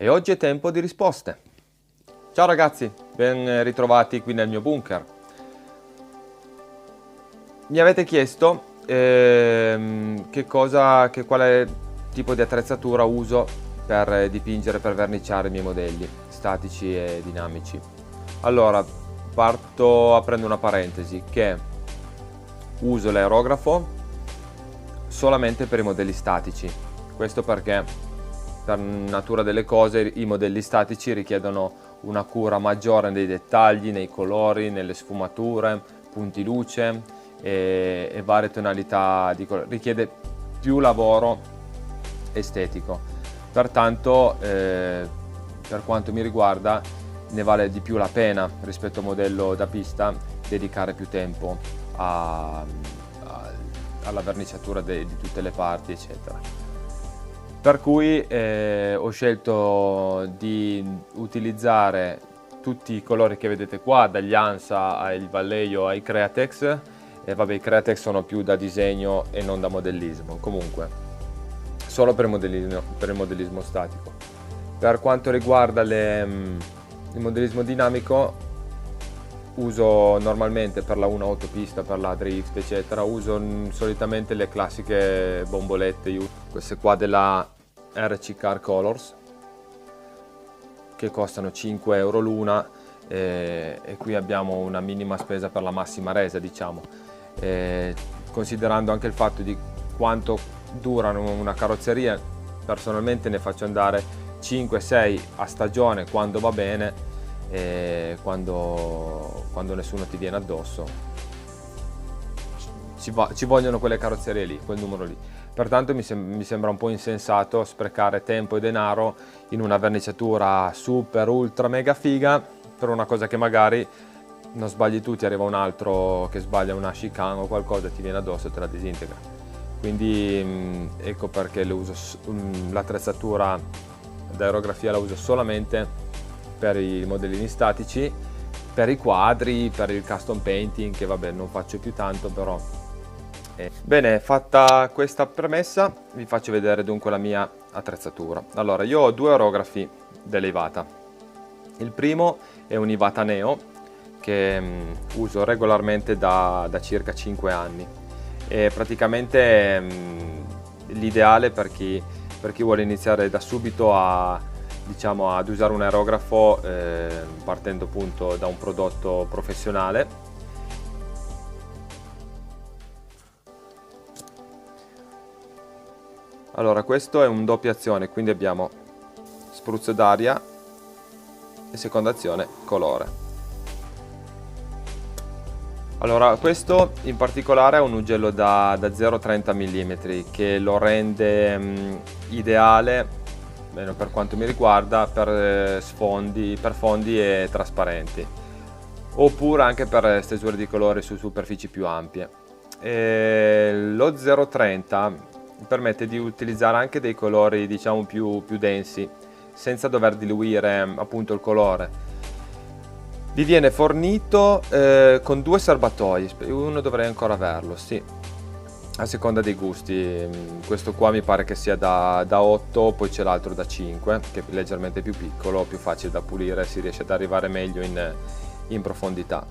E oggi è tempo di risposte. Ciao ragazzi, ben ritrovati qui nel mio bunker. Mi avete chiesto quale tipo di attrezzatura uso per dipingere, per verniciare i miei modelli statici e dinamici. Allora, parto aprendo una parentesi che uso l'aerografo solamente per i modelli statici. Questo perché per natura delle cose i modelli statici richiedono una cura maggiore nei dettagli, nei colori, nelle sfumature, punti luce e varie tonalità di colore. Richiede più lavoro estetico. Pertanto, per quanto mi riguarda, ne vale di più la pena rispetto a un modello da pista dedicare più tempo alla verniciatura di tutte le parti, eccetera. Per cui ho scelto di utilizzare tutti i colori che vedete qua, dagli Ansa al Vallejo ai Createx. E vabbè, i Createx sono più da disegno e non da modellismo, comunque solo per il modellismo statico. Per quanto riguarda il modellismo dinamico, uso normalmente per la 1 autopista, per la drift eccetera, uso solitamente le classiche bombolette, queste qua della RC Car Colors, che costano 5 euro l'una, e qui abbiamo una minima spesa per la massima resa, diciamo, considerando anche il fatto di quanto durano una carrozzeria. Personalmente ne faccio andare 5-6 a stagione quando va bene, e quando nessuno ti viene addosso ci vogliono quelle carrozzerie lì, quel numero lì. Pertanto mi sembra un po' insensato sprecare tempo e denaro in una verniciatura super ultra mega figa per una cosa che magari non sbagli tu, ti arriva un altro che sbaglia una chicane o qualcosa, ti viene addosso e te la disintegra. Quindi ecco perché l'attrezzatura d'aerografia la uso solamente per i modellini statici, per i quadri, per il custom painting, che vabbè non faccio più tanto, però. Bene, fatta questa premessa, vi faccio vedere dunque la mia attrezzatura. Allora, io ho due aerografi dell'Iwata. Il primo è un Iwata Neo che uso regolarmente da circa 5 anni. È praticamente l'ideale per chi vuole iniziare da subito ad usare un aerografo, partendo appunto da un prodotto professionale. Allora, questo è un doppia azione, quindi abbiamo spruzzo d'aria e seconda azione colore. Allora, questo in particolare è un ugello da 0,30 mm che lo rende ideale, almeno per quanto mi riguarda, per fondi e trasparenti, oppure anche per stesure di colori su superfici più ampie. Lo 0,30 permette di utilizzare anche dei colori, diciamo, più densi, senza dover diluire appunto il colore. Vi viene fornito con due serbatoi, uno dovrei ancora averlo, sì, a seconda dei gusti. Questo qua mi pare che sia da 8, poi c'è l'altro da 5, che è leggermente più piccolo, più facile da pulire, si riesce ad arrivare meglio in profondità.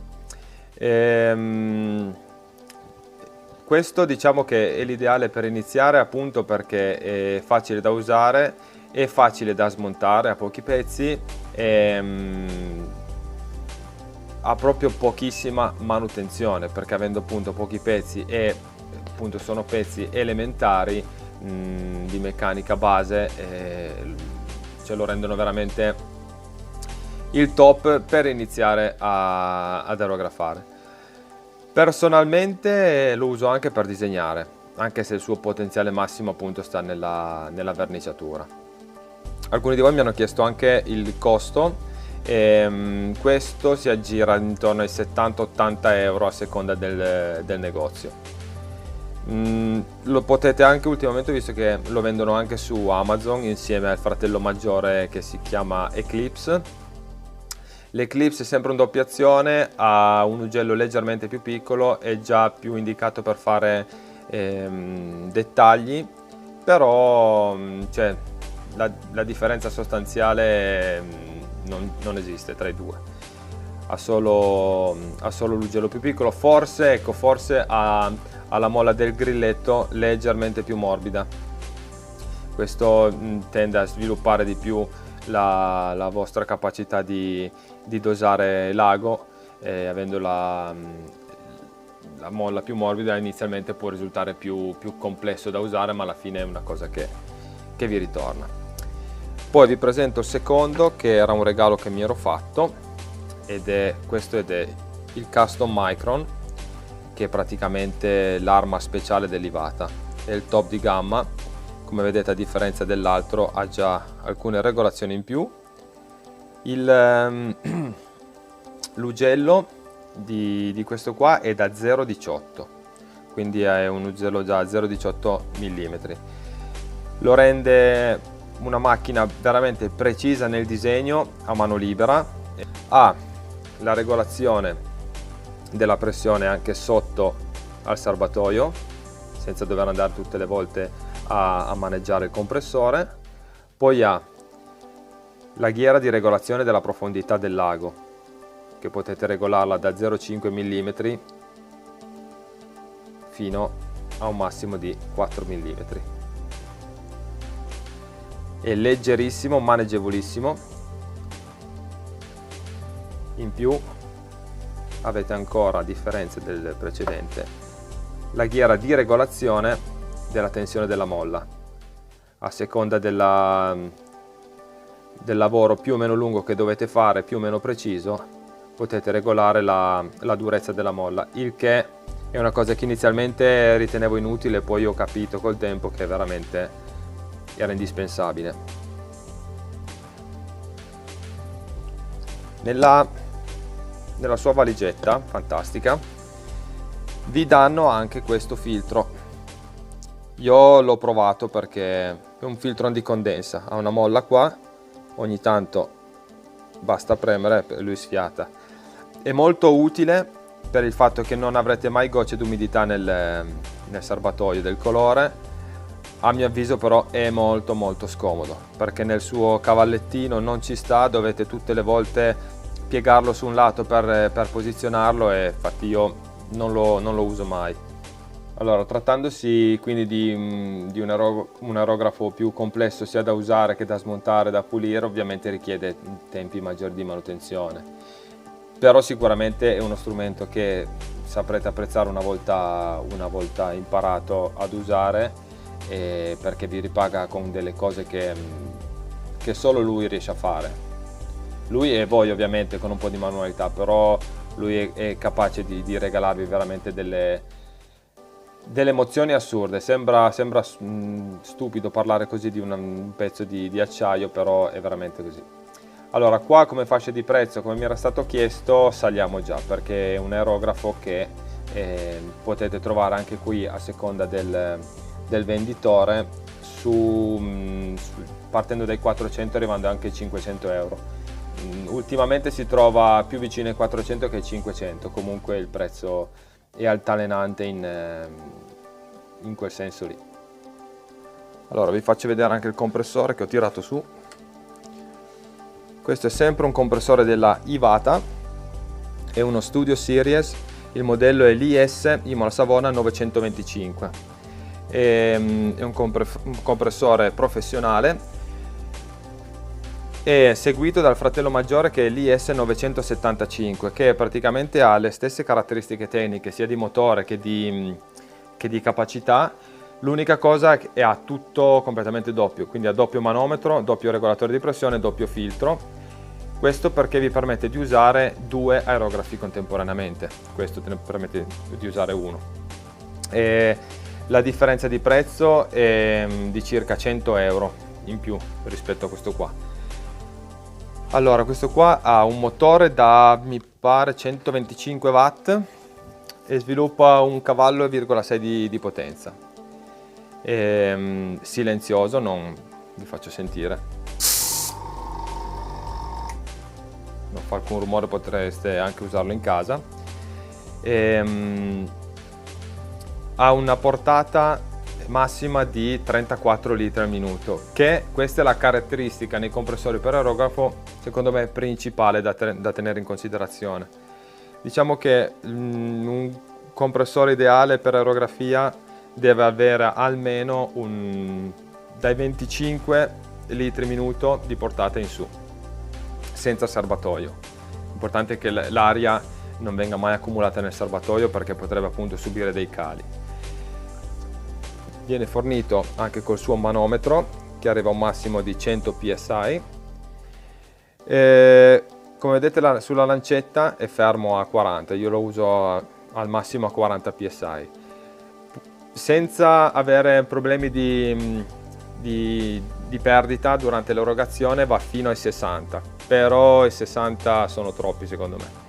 Questo diciamo che è l'ideale per iniziare, appunto perché è facile da usare, è facile da smontare a pochi pezzi e ha proprio pochissima manutenzione, perché avendo appunto pochi pezzi e appunto sono pezzi elementari di meccanica base, ce lo rendono veramente il top per iniziare ad aerografare. Personalmente lo uso anche per disegnare, anche se il suo potenziale massimo appunto sta nella verniciatura. Alcuni di voi mi hanno chiesto anche il costo. Questo si aggira intorno ai 70-80 euro a seconda del negozio. Lo potete anche ultimamente, visto che lo vendono anche su Amazon insieme al fratello maggiore che si chiama Eclipse. L'Eclipse è sempre un doppia azione, ha un ugello leggermente più piccolo, è già più indicato per fare dettagli, però cioè, la differenza sostanziale non esiste tra i due. Ha solo l'ugello più piccolo, forse, ecco, forse ha la molla del grilletto leggermente più morbida. Questo tende a sviluppare di più la vostra capacità di dosare l'ago, avendo la molla più morbida inizialmente può risultare più complesso da usare, ma alla fine è una cosa che vi ritorna. Poi vi presento il secondo, che era un regalo che mi ero fatto, questo ed è il Custom Micron, che è praticamente l'arma speciale dell'Iwata. È il top di gamma, come vedete, a differenza dell'altro ha già alcune regolazioni in più. L'ugello di questo qua è da 0,18, quindi è un ugello da 0,18 mm. Lo rende una macchina veramente precisa nel disegno, a mano libera. Ha la regolazione della pressione anche sotto al serbatoio, senza dover andare tutte le volte a maneggiare il compressore. Poi ha la ghiera di regolazione della profondità del lago, che potete regolarla da 0,5 mm fino a un massimo di 4 mm. È leggerissimo, maneggevolissimo. In più avete ancora, a differenza del precedente, la ghiera di regolazione della tensione della molla. A seconda del lavoro più o meno lungo che dovete fare, più o meno preciso, potete regolare la durezza della molla, il che è una cosa che inizialmente ritenevo inutile, poi ho capito col tempo che veramente era indispensabile. Nella sua valigetta fantastica vi danno anche questo filtro. Io l'ho provato perché è un filtro anticondensa, ha una molla qua, ogni tanto basta premere e lui sfiata. È molto utile per il fatto che non avrete mai gocce d'umidità nel serbatoio del colore. A mio avviso però è molto scomodo, perché nel suo cavallettino non ci sta, dovete tutte le volte piegarlo su un lato per posizionarlo, e infatti io non lo uso mai. Allora, trattandosi quindi di un aerografo più complesso sia da usare che da smontare, da pulire, ovviamente richiede tempi maggiori di manutenzione, però sicuramente è uno strumento che saprete apprezzare una volta imparato ad usare, perché vi ripaga con delle cose che solo lui riesce a fare. Lui e voi ovviamente con un po' di manualità, però lui è capace di regalarvi veramente delle emozioni assurde. Sembra stupido parlare così di un pezzo di acciaio, però è veramente così. Allora, qua come fascia di prezzo, come mi era stato chiesto, saliamo già, perché è un aerografo che potete trovare anche qui a seconda del venditore, partendo dai 400 arrivando anche ai 500 euro. Ultimamente si trova più vicino ai 400 che ai 500, comunque il prezzo è altalenante in quel senso lì. Allora vi faccio vedere anche il compressore che ho tirato su. Questo è sempre un compressore della Iwata, è uno Studio Series, il modello è l'IS Imola Savona 925. È un compressore professionale, è seguito dal fratello maggiore che è l'IS 975, che praticamente ha le stesse caratteristiche tecniche sia di motore che di capacità. L'unica cosa è che ha tutto completamente doppio, quindi ha doppio manometro, doppio regolatore di pressione, doppio filtro. Questo perché vi permette di usare due aerografi contemporaneamente, questo te ne permette di usare uno. La differenza di prezzo è di circa 100 euro in più rispetto a questo qua. Allora, questo qua ha un motore da, mi pare, 125 watt e sviluppa 1,6 cavalli di potenza. È silenzioso, non vi faccio sentire. Non fa alcun rumore, potreste anche usarlo in casa. Ha una portata massima di 34 litri al minuto, che questa è la caratteristica nei compressori per aerografo secondo me principale da tenere in considerazione. Diciamo che un compressore ideale per aerografia deve avere almeno dai 25 litri minuto di portata in su, senza serbatoio. L'importante è che l'aria non venga mai accumulata nel serbatoio, perché potrebbe appunto subire dei cali. Viene fornito anche col suo manometro, che arriva a un massimo di 100 psi. Come vedete sulla lancetta è fermo a 40, io lo uso al massimo a 40 psi, senza avere problemi di perdita durante l'erogazione. Va fino ai 60, però i 60 sono troppi secondo me.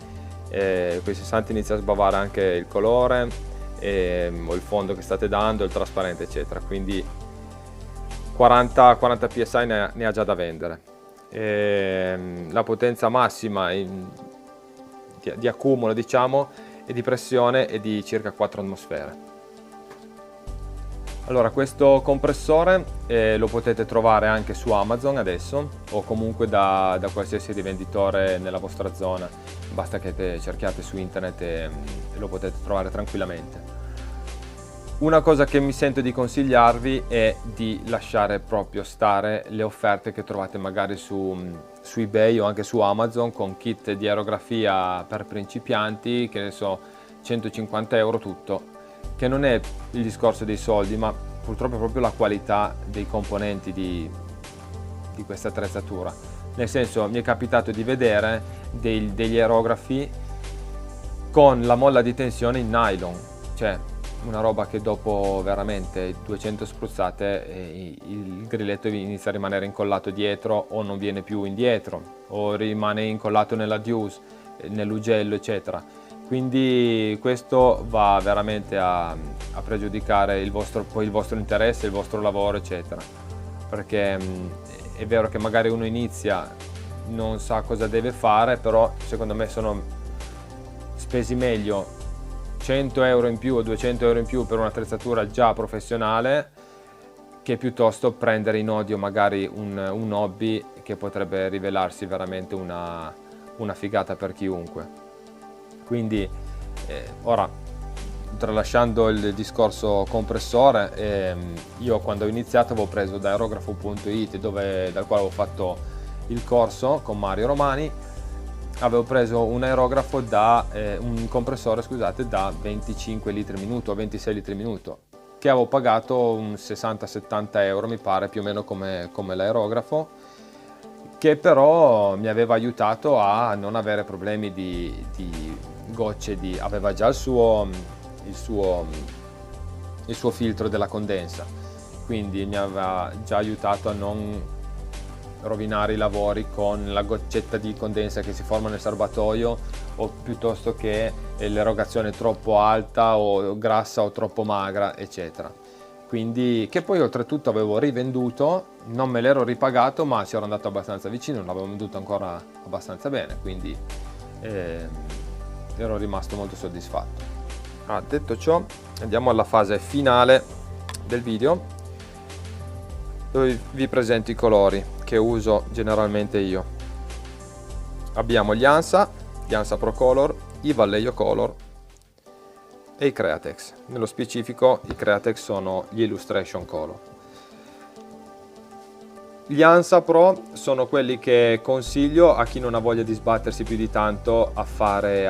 Con i 60 inizia a sbavare anche il colore o il fondo che state dando, il trasparente eccetera, quindi 40 psi ne ha già da vendere. La potenza massima di accumulo, diciamo, e di pressione è di circa 4 atmosfere. Allora, questo compressore lo potete trovare anche su Amazon adesso, o comunque da qualsiasi rivenditore nella vostra zona, basta che cerchiate su internet e lo potete trovare tranquillamente. Una cosa che mi sento di consigliarvi è di lasciare proprio stare le offerte che trovate magari su eBay o anche su Amazon, con kit di aerografia per principianti, che ne so, 150 euro tutto, che non è il discorso dei soldi, ma purtroppo è proprio la qualità dei componenti di questa attrezzatura. Nel senso, mi è capitato di vedere degli aerografi con la molla di tensione in nylon, cioè una roba che dopo veramente 200 spruzzate il grilletto inizia a rimanere incollato dietro, o non viene più indietro, o rimane incollato nella Deuce, nell'ugello eccetera. Quindi questo va veramente a pregiudicare il vostro interesse, il vostro lavoro eccetera, perché è vero che magari uno inizia, non sa cosa deve fare, però secondo me sono spesi meglio 100 euro in più o 200 euro in più per un'attrezzatura già professionale, che piuttosto prendere in odio magari un hobby che potrebbe rivelarsi veramente una figata per chiunque. Quindi ora, tralasciando il discorso compressore, io quando ho iniziato avevo preso da aerografo.it, dal quale avevo fatto il corso con Mario Romani. Avevo preso un aerografo un compressore, scusate, da 25 litri al minuto o 26 litri al minuto, che avevo pagato un 60-70 euro mi pare, più o meno come l'aerografo, che però mi aveva aiutato a non avere problemi di gocce, aveva già il suo filtro della condensa, quindi mi aveva già aiutato a non rovinare i lavori con la goccetta di condensa che si forma nel serbatoio, o piuttosto che l'erogazione troppo alta o grassa o troppo magra eccetera. Quindi, che poi oltretutto avevo rivenduto, non me l'ero ripagato, ma ci ero andato abbastanza vicino, l'avevo venduto ancora abbastanza bene, quindi ero rimasto molto soddisfatto. Detto ciò, andiamo alla fase finale del video, dove vi presento i colori che uso generalmente io. Abbiamo gli ANSA Pro Color, i Vallejo Color e i Createx. Nello specifico i Createx sono gli Illustration Color. Gli ANSA Pro sono quelli che consiglio a chi non ha voglia di sbattersi più di tanto a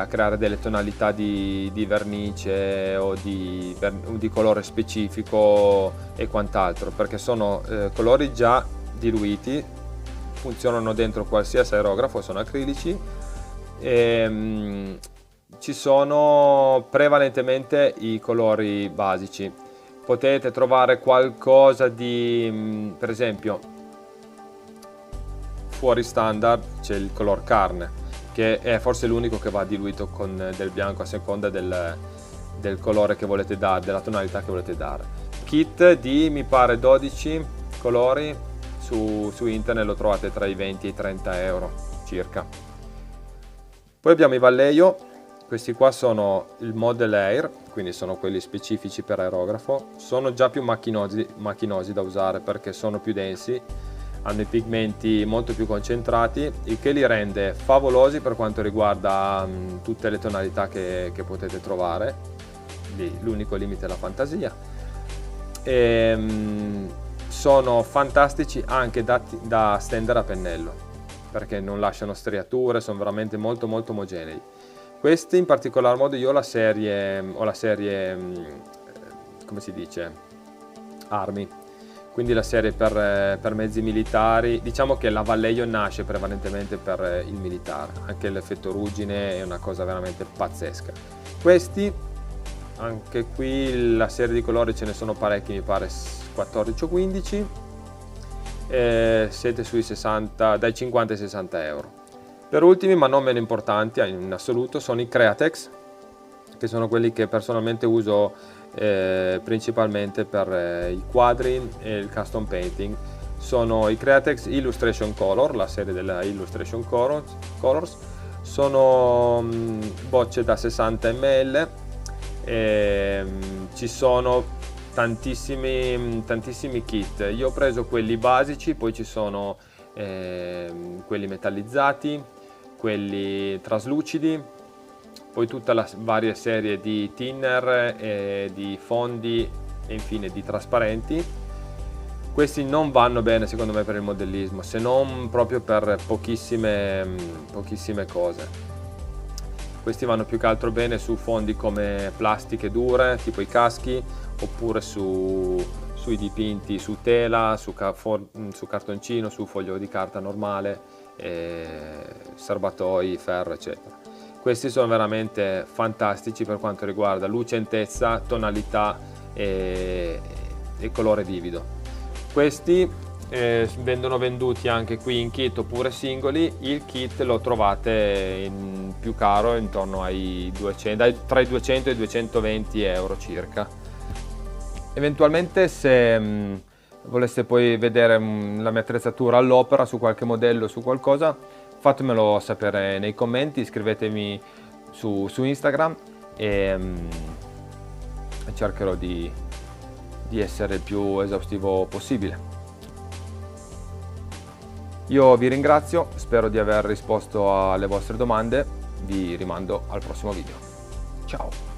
creare delle tonalità di vernice o di colore specifico e quant'altro, perché sono colori già diluiti, funzionano dentro qualsiasi aerografo, sono acrilici e ci sono prevalentemente i colori basici. Potete trovare qualcosa di, per esempio, fuori standard c'è il color carne, che è forse l'unico che va diluito con del bianco a seconda del colore che volete dare, della tonalità che volete dare. Kit di mi pare 12 colori, su internet lo trovate tra i 20 e i 30 euro circa. Poi abbiamo i Vallejo, questi qua sono il Model Air, quindi sono quelli specifici per aerografo. Sono già più macchinosi da usare perché sono più densi, hanno i pigmenti molto più concentrati, il che li rende favolosi per quanto riguarda tutte le tonalità che potete trovare. L'unico limite è la fantasia. Sono fantastici anche da stendere a pennello perché non lasciano striature, sono veramente molto omogenei. Questi in particolar modo io ho la serie come si dice, Army, quindi la serie per mezzi militari. Diciamo che la Vallejo nasce prevalentemente per il militare, anche l'effetto ruggine è una cosa veramente pazzesca. Questi, anche qui la serie di colori ce ne sono parecchi, mi pare 14 o 15, siete sui 60, dai 50 ai 60 euro. Per ultimi, ma non meno importanti in assoluto, sono i Createx, che sono quelli che personalmente uso principalmente per i quadri e il custom painting. Sono i Createx Illustration Color, la serie della Illustration Colors. Sono bocce da 60 ml, ci sono tantissimi kit. Io ho preso quelli basici, poi ci sono quelli metallizzati, quelli traslucidi, poi tutta la varia serie di thinner, di fondi e infine di trasparenti. Questi non vanno bene secondo me per il modellismo, se non proprio per pochissime cose. Questi vanno più che altro bene su fondi come plastiche dure, tipo i caschi, oppure sui dipinti su tela, su cartoncino, su foglio di carta normale, serbatoi, ferro, eccetera. Questi sono veramente fantastici per quanto riguarda lucentezza, tonalità e colore vivido. Questi vengono venduti anche qui in kit oppure singoli. Il kit lo trovate in più caro, intorno ai 200, tra i 200 e i 220 euro circa. Eventualmente, se voleste poi vedere la mia attrezzatura all'opera su qualche modello, su qualcosa, fatemelo sapere nei commenti, iscrivetemi su Instagram e cercherò di essere il più esaustivo possibile. Io vi ringrazio, spero di aver risposto alle vostre domande, vi rimando al prossimo video. Ciao!